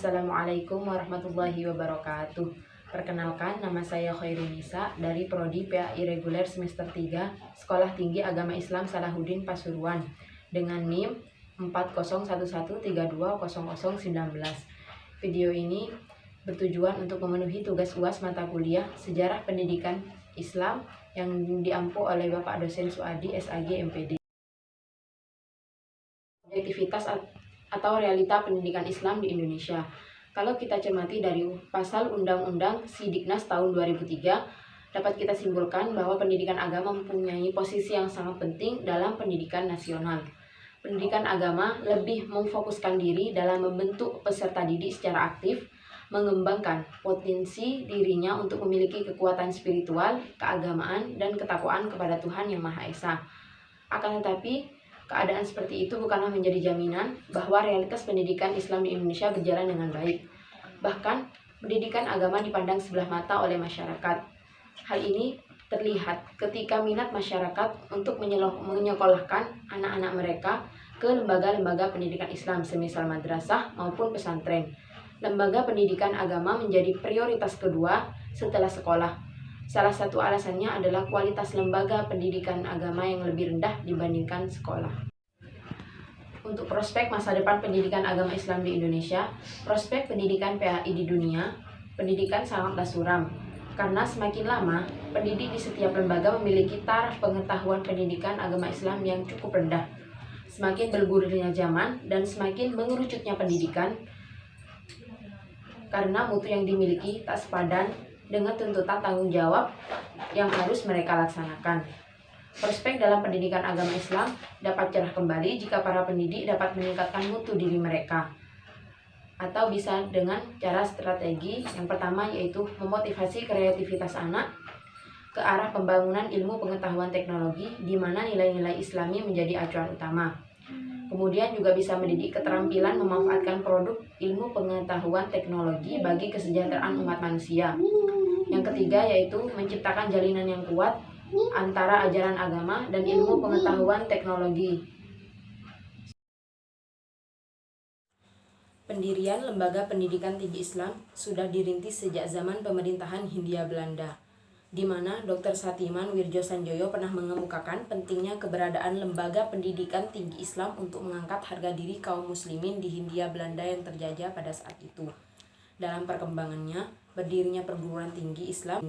Assalamualaikum warahmatullahi wabarakatuh. Perkenalkan, nama saya Khairunisa dari Prodi PAI Reguler Semester 3 Sekolah Tinggi Agama Islam Salahuddin Pasuruan dengan NIM 4011320019. Video ini bertujuan untuk memenuhi tugas UAS mata kuliah Sejarah Pendidikan Islam yang diampu oleh Bapak Dosen Suadi SAG MPD. Objektivitas atau realita pendidikan Islam di Indonesia. Kalau kita cermati dari pasal Undang-Undang Sidiknas tahun 2003, dapat kita simpulkan bahwa pendidikan agama mempunyai posisi yang sangat penting dalam pendidikan nasional. Pendidikan agama lebih memfokuskan diri dalam membentuk peserta didik secara aktif, mengembangkan potensi dirinya untuk memiliki kekuatan spiritual, keagamaan, dan ketakwaan kepada Tuhan Yang Maha Esa. Akan tetapi, keadaan seperti itu bukanlah menjadi jaminan bahwa realitas pendidikan Islam di Indonesia berjalan dengan baik. Bahkan, pendidikan agama dipandang sebelah mata oleh masyarakat. Hal ini terlihat ketika minat masyarakat untuk menyekolahkan anak-anak mereka ke lembaga-lembaga pendidikan Islam semisal madrasah maupun pesantren. Lembaga pendidikan agama menjadi prioritas kedua setelah sekolah. Salah satu alasannya adalah kualitas lembaga pendidikan agama yang lebih rendah dibandingkan sekolah. Untuk prospek masa depan pendidikan agama Islam di Indonesia, prospek pendidikan PAI di dunia, pendidikan sangatlah suram. Karena semakin lama, pendidik di setiap lembaga memiliki taraf pengetahuan pendidikan agama Islam yang cukup rendah. Semakin bergulirnya zaman dan semakin mengerucutnya pendidikan, karena mutu yang dimiliki tak sepadan dengan tuntutan tanggung jawab yang harus mereka laksanakan. Prospek dalam pendidikan agama Islam dapat cerah kembali jika para pendidik dapat meningkatkan mutu diri mereka. Atau bisa dengan cara strategi yang pertama yaitu memotivasi kreativitas anak ke arah pembangunan ilmu pengetahuan teknologi di mana nilai-nilai Islami menjadi acuan utama. Kemudian juga bisa mendidik keterampilan memanfaatkan produk ilmu pengetahuan teknologi bagi kesejahteraan umat manusia. Yang ketiga yaitu menciptakan jalinan yang kuat antara ajaran agama dan ilmu pengetahuan teknologi. Pendirian Lembaga Pendidikan Tinggi Islam sudah dirintis sejak zaman pemerintahan Hindia Belanda, di mana Dr. Satiman Wirjo Sanjoyo pernah mengemukakan pentingnya keberadaan lembaga pendidikan tinggi Islam untuk mengangkat harga diri kaum muslimin di Hindia Belanda yang terjajah pada saat itu. Dalam perkembangannya, berdirinya perguruan tinggi Islam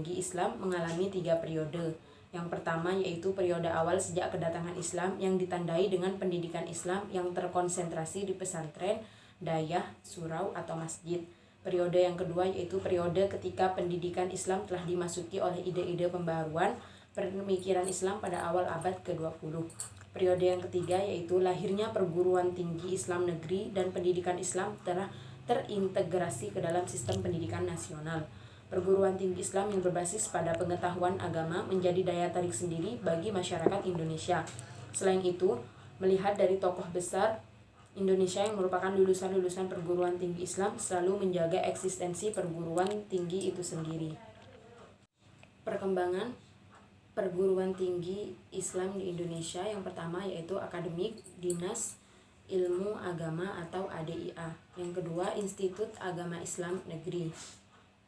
mengalami 3 periode. Yang pertama yaitu periode awal sejak kedatangan Islam yang ditandai dengan pendidikan Islam yang terkonsentrasi di pesantren, dayah, surau, atau masjid. Periode yang kedua yaitu periode ketika pendidikan Islam telah dimasuki oleh ide-ide pembaruan pemikiran Islam pada awal abad ke-20. Periode yang ketiga yaitu lahirnya perguruan tinggi Islam negeri dan pendidikan Islam telah terintegrasi ke dalam sistem pendidikan nasional. Perguruan tinggi Islam yang berbasis pada pengetahuan agama menjadi daya tarik sendiri bagi masyarakat Indonesia. Selain itu, melihat dari tokoh besar Indonesia yang merupakan lulusan-lulusan perguruan tinggi Islam selalu menjaga eksistensi perguruan tinggi itu sendiri. Perkembangan perguruan tinggi Islam di Indonesia yang pertama yaitu akademik, dinas ilmu agama atau ADIA. Yang kedua, Institut Agama Islam Negeri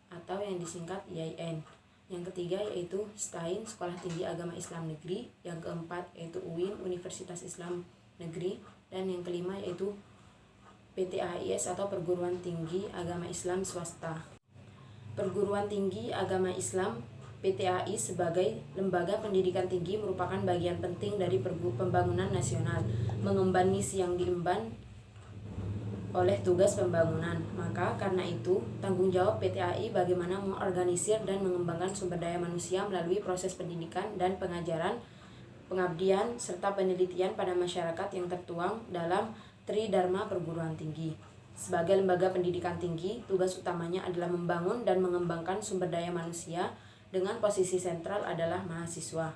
atau yang disingkat IAIN. Yang ketiga yaitu STAIN, Sekolah Tinggi Agama Islam Negeri. Yang keempat yaitu UIN, Universitas Islam Negeri. Dan yang kelima yaitu PTAIS atau Perguruan Tinggi Agama Islam Swasta. Perguruan Tinggi Agama Islam PTAI sebagai lembaga pendidikan tinggi merupakan bagian penting dari pembangunan nasional, mengemban misi yang diemban oleh tugas pembangunan. Maka karena itu, tanggung jawab PTAI bagaimana mengorganisir dan mengembangkan sumber daya manusia melalui proses pendidikan dan pengajaran, pengabdian, serta penelitian pada masyarakat yang tertuang dalam Tridharma Perguruan Tinggi. Sebagai lembaga pendidikan tinggi, tugas utamanya adalah membangun dan mengembangkan sumber daya manusia dengan posisi sentral adalah mahasiswa.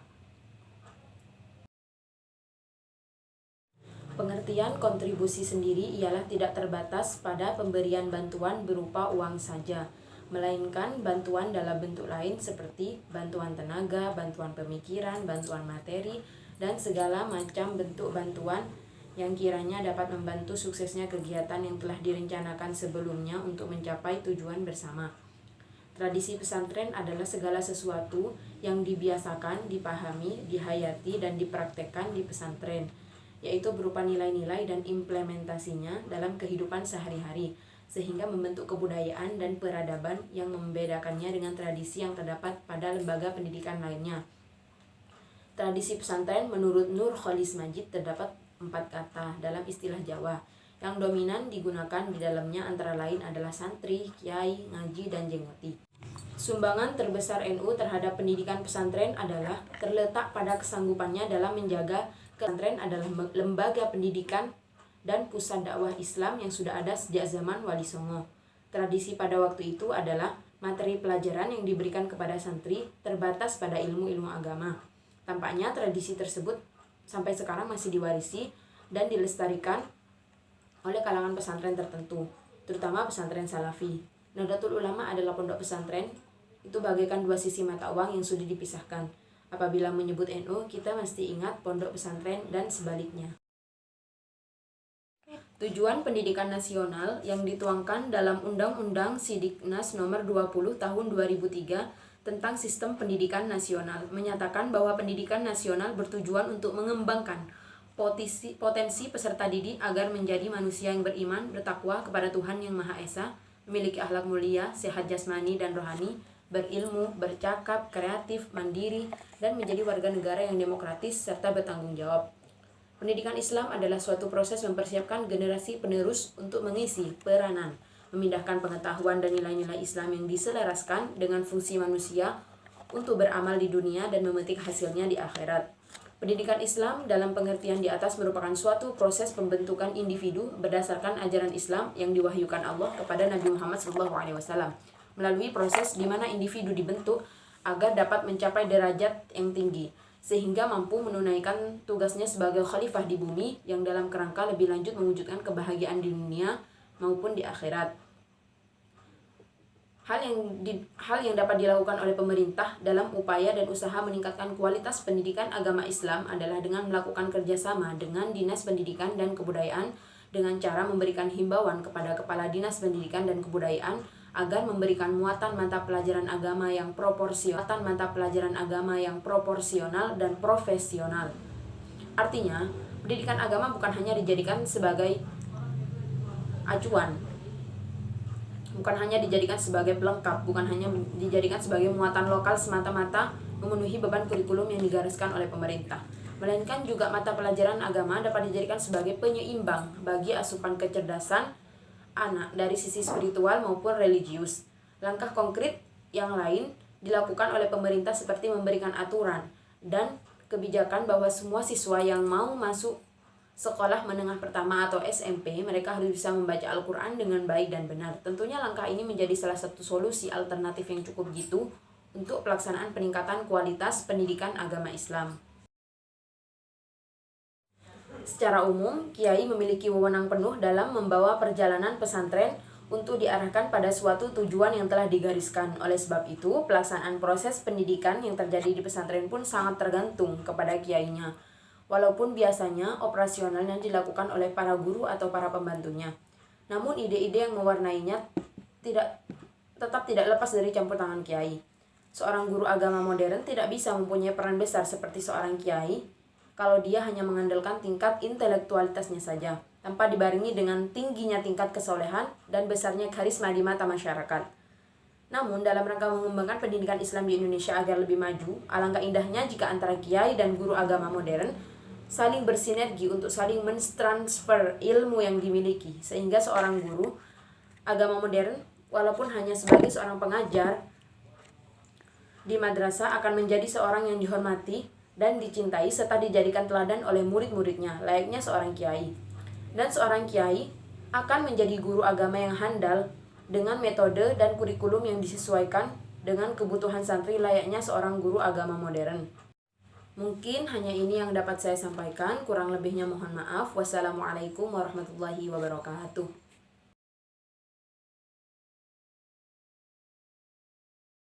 Pengertian kontribusi sendiri ialah tidak terbatas pada pemberian bantuan berupa uang saja, melainkan bantuan dalam bentuk lain seperti bantuan tenaga, bantuan pemikiran, bantuan materi, dan segala macam bentuk bantuan yang kiranya dapat membantu suksesnya kegiatan yang telah direncanakan sebelumnya untuk mencapai tujuan bersama. Tradisi pesantren adalah segala sesuatu yang dibiasakan, dipahami, dihayati, dan dipraktekkan di pesantren, yaitu berupa nilai-nilai dan implementasinya dalam kehidupan sehari-hari, sehingga membentuk kebudayaan dan peradaban yang membedakannya dengan tradisi yang terdapat pada lembaga pendidikan lainnya. Tradisi pesantren menurut Nur Kholis Majid terdapat 4 kata dalam istilah Jawa. Yang dominan digunakan di dalamnya antara lain adalah santri, kiai, ngaji, dan jenggoti. Sumbangan terbesar NU terhadap pendidikan pesantren adalah terletak pada kesanggupannya dalam menjaga pesantren adalah lembaga pendidikan dan pusat dakwah Islam yang sudah ada sejak zaman Wali Songo. Tradisi pada waktu itu adalah materi pelajaran yang diberikan kepada santri terbatas pada ilmu-ilmu agama. Tampaknya tradisi tersebut sampai sekarang masih diwarisi dan dilestarikan oleh kalangan pesantren tertentu, terutama pesantren Salafi. Nahdlatul Ulama adalah pondok pesantren, itu bagaikan 2 sisi mata uang yang sudah dipisahkan. Apabila menyebut NU, kita mesti ingat pondok pesantren dan sebaliknya. Tujuan pendidikan nasional yang dituangkan dalam Undang-Undang Sidiknas Nomor 20 Tahun 2003 tentang Sistem Pendidikan Nasional menyatakan bahwa pendidikan nasional bertujuan untuk mengembangkan potensi peserta didik agar menjadi manusia yang beriman, bertakwa kepada Tuhan Yang Maha Esa, memiliki akhlak mulia, sehat jasmani dan rohani, berilmu, bercakap, kreatif, mandiri, dan menjadi warga negara yang demokratis serta bertanggung jawab. Pendidikan Islam adalah suatu proses mempersiapkan generasi penerus untuk mengisi peranan, memindahkan pengetahuan dan nilai-nilai Islam yang diselaraskan dengan fungsi manusia untuk beramal di dunia dan memetik hasilnya di akhirat. Pendidikan Islam dalam pengertian di atas merupakan suatu proses pembentukan individu berdasarkan ajaran Islam yang diwahyukan Allah kepada Nabi Muhammad SAW. Melalui proses di mana individu dibentuk agar dapat mencapai derajat yang tinggi, sehingga mampu menunaikan tugasnya sebagai khalifah di bumi yang dalam kerangka lebih lanjut mewujudkan kebahagiaan di dunia maupun di akhirat. Hal yang dapat dilakukan oleh pemerintah dalam upaya dan usaha meningkatkan kualitas pendidikan agama Islam adalah dengan melakukan kerjasama dengan Dinas Pendidikan dan Kebudayaan dengan cara memberikan himbauan kepada Kepala Dinas Pendidikan dan Kebudayaan agar memberikan muatan mata pelajaran agama yang proporsional dan profesional. Artinya, pendidikan agama bukan hanya dijadikan sebagai acuan, bukan hanya dijadikan sebagai pelengkap, bukan hanya dijadikan sebagai muatan lokal semata-mata memenuhi beban kurikulum yang digariskan oleh pemerintah, melainkan juga mata pelajaran agama dapat dijadikan sebagai penyeimbang bagi asupan kecerdasan anak dari sisi spiritual maupun religius. Langkah konkret yang lain dilakukan oleh pemerintah seperti memberikan aturan dan kebijakan bahwa semua siswa yang mau masuk sekolah menengah pertama atau SMP, mereka harus bisa membaca Al-Quran dengan baik dan benar. Tentunya langkah ini menjadi salah satu solusi alternatif yang cukup jitu untuk pelaksanaan peningkatan kualitas pendidikan agama Islam. Secara umum, kiai memiliki wewenang penuh dalam membawa perjalanan pesantren untuk diarahkan pada suatu tujuan yang telah digariskan. Oleh sebab itu, pelaksanaan proses pendidikan yang terjadi di pesantren pun sangat tergantung kepada kiainya. Walaupun biasanya operasionalnya dilakukan oleh para guru atau para pembantunya. Namun ide-ide yang mewarnainya tetap tidak lepas dari campur tangan kiai. Seorang guru agama modern tidak bisa mempunyai peran besar seperti seorang kiai kalau dia hanya mengandalkan tingkat intelektualitasnya saja, tanpa dibarengi dengan tingginya tingkat kesolehan dan besarnya karisma di mata masyarakat. Namun, dalam rangka mengembangkan pendidikan Islam di Indonesia agar lebih maju, alangkah indahnya jika antara kiai dan guru agama modern saling bersinergi untuk saling mentransfer ilmu yang dimiliki, sehingga seorang guru agama modern, walaupun hanya sebagai seorang pengajar di madrasah, akan menjadi seorang yang dihormati dan dicintai serta dijadikan teladan oleh murid-muridnya, layaknya seorang kiai. Dan seorang kiai akan menjadi guru agama yang handal dengan metode dan kurikulum yang disesuaikan dengan kebutuhan santri layaknya seorang guru agama modern. Mungkin hanya ini yang dapat saya sampaikan, kurang lebihnya mohon maaf. Wassalamualaikum warahmatullahi wabarakatuh.